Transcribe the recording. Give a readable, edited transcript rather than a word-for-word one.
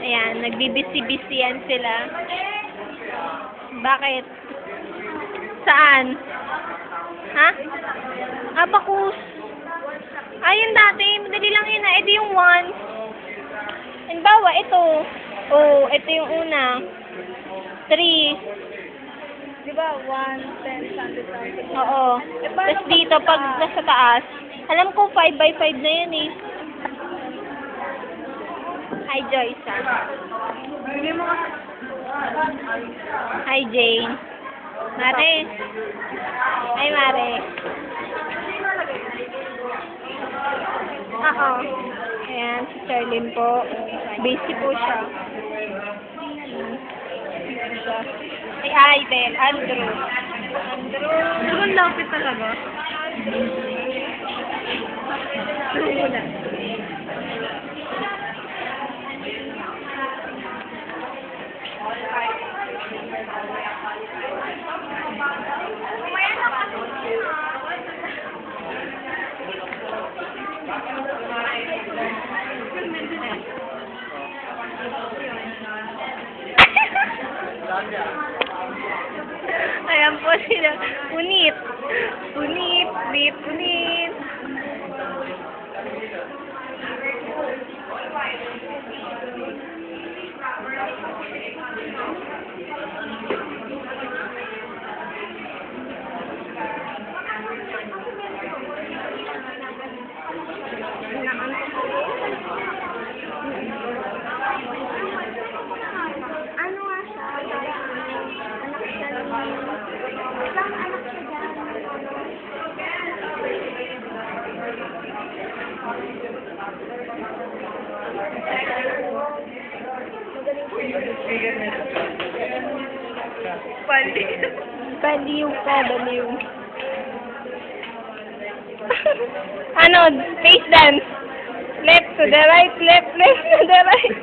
Ayan, nagbibisi-bisiyan sila. Bakit? Saan? Ha? Abacus. Ayun dati, madali lang yun na. Ito yung one. Halimbawa, ito. Oh, ito yung una. 3. Diba? 1, 10, 100, 100. Oo. Tapos dito, pag nasa taas, alam ko 5x5 na yan eh. Hi, Joyce. Bigay mo kasi. Hi, Jane. Mare. Hi, Mare. Oo. Ayan, si Charlene po. Busy po siya. Ay, Aiden. Andrew. Sobrang lapit talaga. Wala. Ayan po sila. Punit. Punit. Punit. Punit. Ano nga siya? Anak siya lang. Isang anak siya dyan. Baliw ka, baliw. Ano? Face dance. Left to the right, left to the right.